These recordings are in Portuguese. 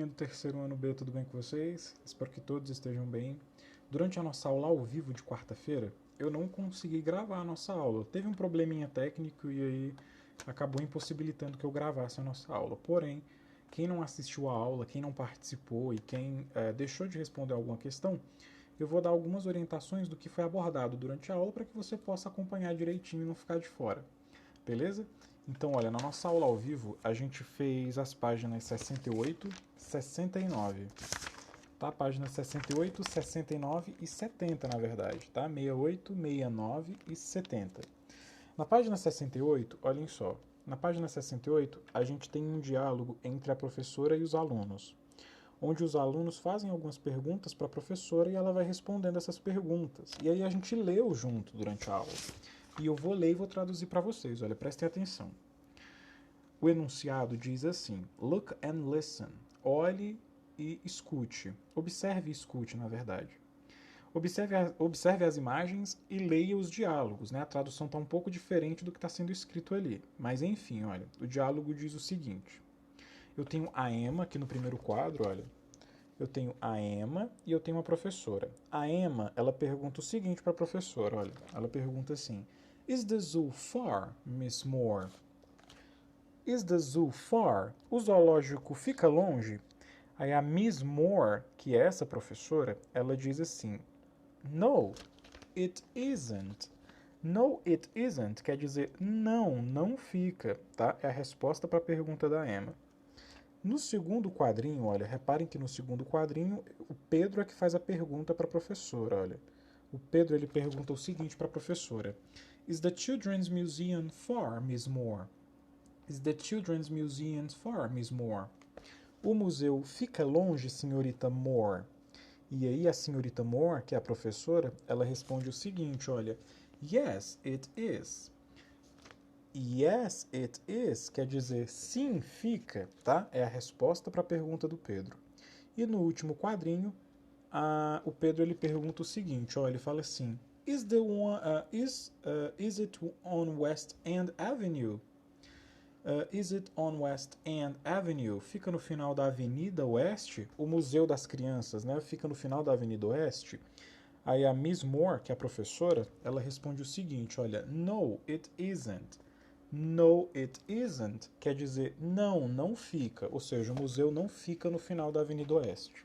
turminha do terceiro ano B, tudo bem com vocês? Espero que todos estejam bem. Durante a nossa aula ao vivo de quarta-feira, eu não consegui gravar a nossa aula. Teve um probleminha técnico e aí acabou impossibilitando que eu gravasse a nossa aula. Porém, quem não assistiu a aula, quem não participou e quem deixou de responder alguma questão, eu vou dar algumas orientações do que foi abordado durante a aula para que você possa acompanhar direitinho e não ficar de fora. Beleza? Então, olha, na nossa aula ao vivo, a gente fez as páginas 68, 69, tá? Páginas 68, 69 e 70, na verdade, tá? 68, 69 e 70. Na página 68, olhem só, na página 68, a gente tem um diálogo entre a professora e os alunos, onde os alunos fazem algumas perguntas para a professora e ela vai respondendo essas perguntas. E aí a gente leu junto durante a aula. E eu vou ler e vou traduzir para vocês, olha, prestem atenção. O enunciado diz assim: Look and listen. Olhe e escute. Observe e escute, na verdade. Observe as imagens e leia os diálogos, né? A tradução está um pouco diferente do que está sendo escrito ali. Mas enfim, olha, o diálogo diz o seguinte. Eu tenho a Emma aqui no primeiro quadro, olha. Eu tenho a Emma e eu tenho a professora. A Emma, ela pergunta o seguinte para a professora, olha. Ela pergunta assim: Is the zoo far, Miss Moore? Is the zoo far? O zoológico fica longe? Aí a Miss Moore, que é essa professora, ela diz assim: No, it isn't. No, it isn't quer dizer não, não fica, tá? É a resposta para a pergunta da Emma. No segundo quadrinho, olha, reparem que no segundo quadrinho o Pedro é que faz a pergunta para a professora, olha. O Pedro ele pergunta o seguinte para a professora: Is the Children's Museum far, Miss Moore? Is the Children's Museum far, Miss Moore? O museu fica longe, senhorita Moore? E aí a senhorita Moore, que é a professora, ela responde o seguinte, olha: Yes, it is. Yes, it is quer dizer sim, fica, tá? É a resposta para a pergunta do Pedro. E no último quadrinho, o Pedro ele pergunta o seguinte, ó, ele fala assim: Is it on West End Avenue? Is it on West End Avenue? Fica no final da Avenida Oeste, o Museu das Crianças, né? Fica no final da Avenida Oeste. Aí a Miss Moore, que é a professora, ela responde o seguinte, olha: No, it isn't. No, it isn't quer dizer não, não fica. Ou seja, o museu não fica no final da Avenida Oeste.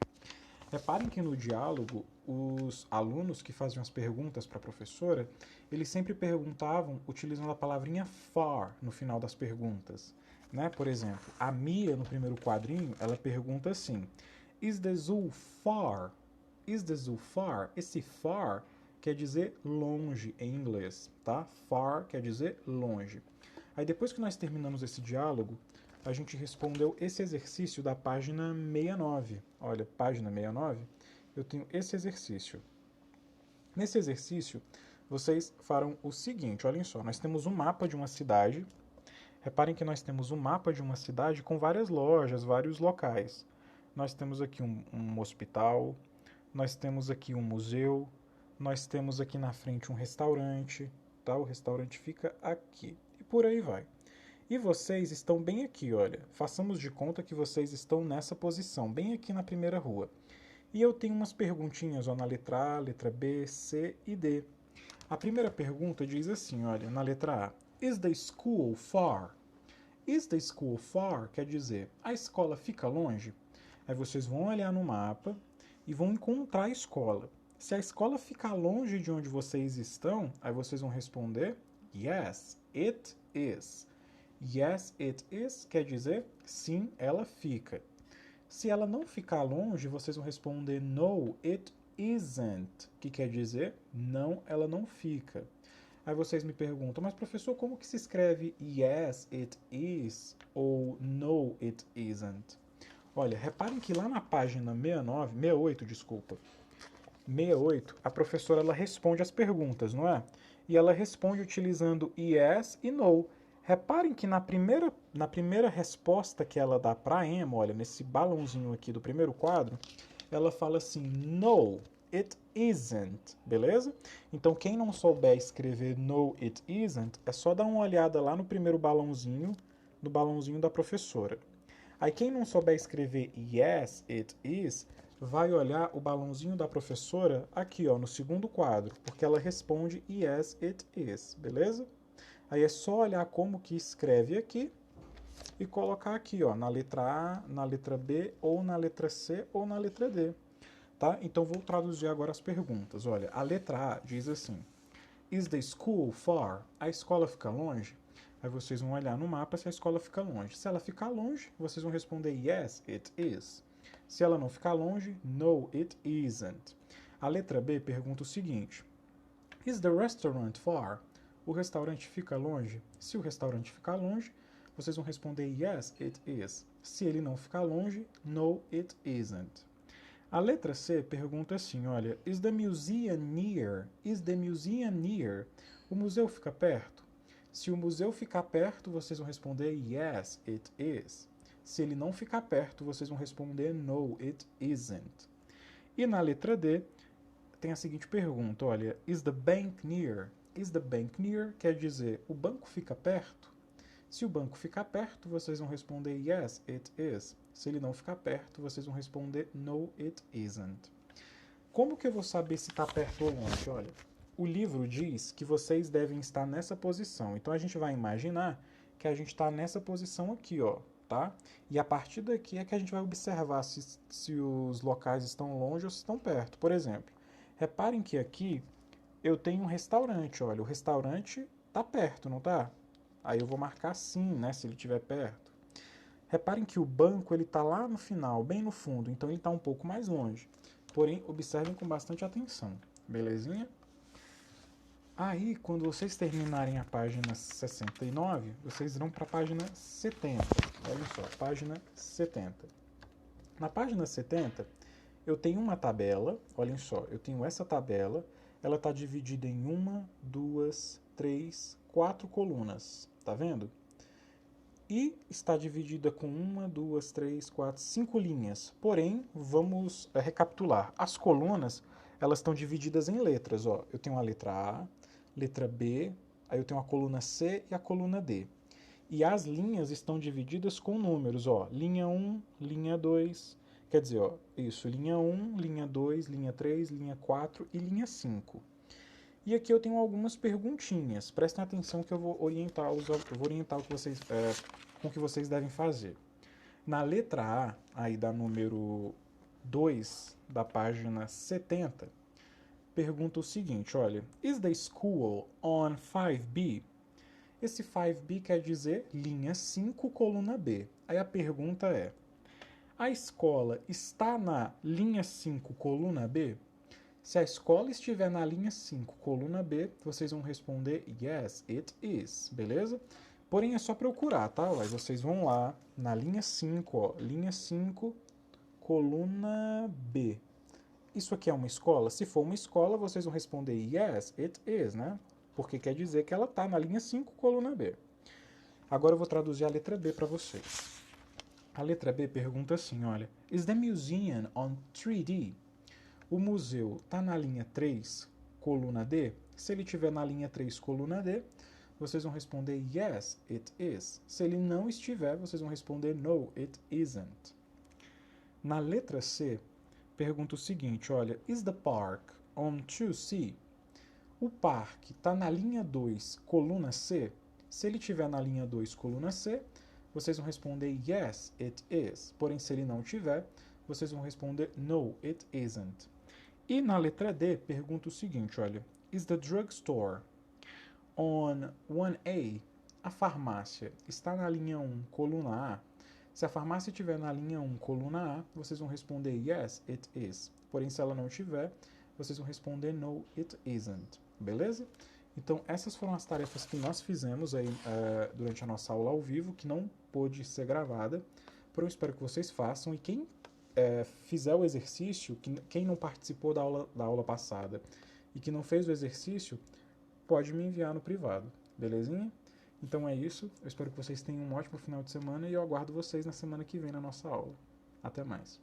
Reparem que no diálogo, os alunos que faziam as perguntas para a professora, eles sempre perguntavam utilizando a palavrinha far no final das perguntas. Né? Por exemplo, a Mia, no primeiro quadrinho, ela pergunta assim: Is the zoo far? Is the zoo far? Esse far quer dizer longe em inglês, tá? Far quer dizer longe. Aí depois que nós terminamos esse diálogo, a gente respondeu esse exercício da página 69. Olha, página 69, eu tenho esse exercício. Nesse exercício, vocês farão o seguinte, olhem só, nós temos um mapa de uma cidade. Reparem que nós temos um mapa de uma cidade com várias lojas, vários locais. Nós temos aqui um hospital, nós temos aqui um museu, nós temos aqui na frente um restaurante, tá? O restaurante fica aqui. E por aí vai. E vocês estão bem aqui, olha. Façamos de conta que vocês estão nessa posição, bem aqui na primeira rua. E eu tenho umas perguntinhas, ó, na letra A, letra B, C e D. A primeira pergunta diz assim, olha, na letra A: Is the school far? Is the school far quer dizer, a escola fica longe? Aí vocês vão olhar no mapa e vão encontrar a escola. Se a escola ficar longe de onde vocês estão, aí vocês vão responder: Yes, it is. Yes, it is quer dizer sim, ela fica. Se ela não ficar longe, vocês vão responder No, it isn't, que quer dizer não, ela não fica. Aí vocês me perguntam, mas professor, como que se escreve Yes, it is ou No, it isn't? Olha, reparem que lá na página 69, 68, desculpa, 68, a professora ela responde as perguntas, não é? E ela responde utilizando yes e no. Reparem que na primeira resposta que ela dá para a Emma, olha, nesse balãozinho aqui do primeiro quadro, ela fala assim: No, it isn't, beleza? Então quem não souber escrever no, it isn't, é só dar uma olhada lá no primeiro balãozinho, no balãozinho da professora. Aí quem não souber escrever yes, it is, vai olhar o balãozinho da professora aqui, ó, no segundo quadro, porque ela responde yes, it is, beleza? Aí é só olhar como que escreve aqui e colocar aqui, ó, na letra A, na letra B, ou na letra C, ou na letra D, tá? Então vou traduzir agora as perguntas. Olha, a letra A diz assim: Is the school far? A escola fica longe? Aí vocês vão olhar no mapa se a escola fica longe. Se ela ficar longe, vocês vão responder yes, it is. Se ela não ficar longe, no, it isn't. A letra B pergunta o seguinte: Is the restaurant far? O restaurante fica longe? Se o restaurante ficar longe, vocês vão responder yes, it is. Se ele não ficar longe, no, it isn't. A letra C pergunta assim, olha, is the museum near? Is the museum near? O museu fica perto? Se o museu ficar perto, vocês vão responder yes, it is. Se ele não ficar perto, vocês vão responder no, it isn't. E na letra D, tem a seguinte pergunta, olha, is the bank near? Is the bank near quer dizer, o banco fica perto? Se o banco ficar perto, vocês vão responder yes, it is. Se ele não ficar perto, vocês vão responder no, it isn't. Como que eu vou saber se está perto ou longe? Olha, o livro diz que vocês devem estar nessa posição. Então a gente vai imaginar que a gente está nessa posição aqui, ó, tá? E a partir daqui é que a gente vai observar se os locais estão longe ou se estão perto. Por exemplo, reparem que aqui eu tenho um restaurante, olha, o restaurante está perto, não está? Aí eu vou marcar sim, né, se ele estiver perto. Reparem que o banco ele está lá no final, bem no fundo, então ele está um pouco mais longe. Porém, observem com bastante atenção, belezinha? Aí, quando vocês terminarem a página 69, vocês irão para a página 70. Olha só, página 70. Na página 70, eu tenho uma tabela, olhem só, eu tenho essa tabela, ela está dividida em 1, 2, 3, 4 colunas, tá vendo? E está dividida com 1, 2, 3, 4, 5 linhas. Porém, vamos recapitular. As colunas, elas estão divididas em letras. Ó. Eu tenho a letra A, letra B, aí eu tenho a coluna C e a coluna D. E as linhas estão divididas com números. Ó. Linha 1, linha 2, quer dizer, ó, isso, linha 1, linha 2, linha 3, linha 4 e linha 5. E aqui eu tenho algumas perguntinhas. Prestem atenção que eu vou orientar o que vocês, com o que vocês devem fazer. Na letra A, aí da número 2 da página 70, pergunta o seguinte, olha, is the school on 5B? Esse 5B quer dizer linha 5, coluna B. Aí a pergunta é, a escola está na linha 5, coluna B? Se a escola estiver na linha 5, coluna B, vocês vão responder yes, it is, beleza? Porém, é só procurar, tá? Aí vocês vão lá na linha 5, ó, linha 5, coluna B. Isso aqui é uma escola? Se for uma escola, vocês vão responder yes, it is, né? Porque quer dizer que ela está na linha 5, coluna B. Agora eu vou traduzir a letra B para vocês. A letra B pergunta assim, olha, is the museum on 3D? O museu está na linha 3, coluna D? Se ele estiver na linha 3, coluna D, vocês vão responder yes, it is. Se ele não estiver, vocês vão responder no, it isn't. Na letra C, pergunta o seguinte, olha, is the park on 2C? O parque está na linha 2, coluna C? Se ele estiver na linha 2, coluna C, vocês vão responder yes, it is. Porém, se ele não tiver, vocês vão responder no, it isn't. E na letra D, pergunta o seguinte, olha, is the drugstore on 1A? A farmácia está na linha 1, coluna A? Se a farmácia estiver na linha 1, coluna A, vocês vão responder yes, it is. Porém, se ela não tiver, vocês vão responder no, it isn't. Beleza? Então, essas foram as tarefas que nós fizemos aí durante a nossa aula ao vivo, que não pôde ser gravada. Porém, eu espero que vocês façam. E quem fizer o exercício, quem não participou da aula passada e que não fez o exercício, pode me enviar no privado. Belezinha? Então é isso. Eu espero que vocês tenham um ótimo final de semana e eu aguardo vocês na semana que vem na nossa aula. Até mais.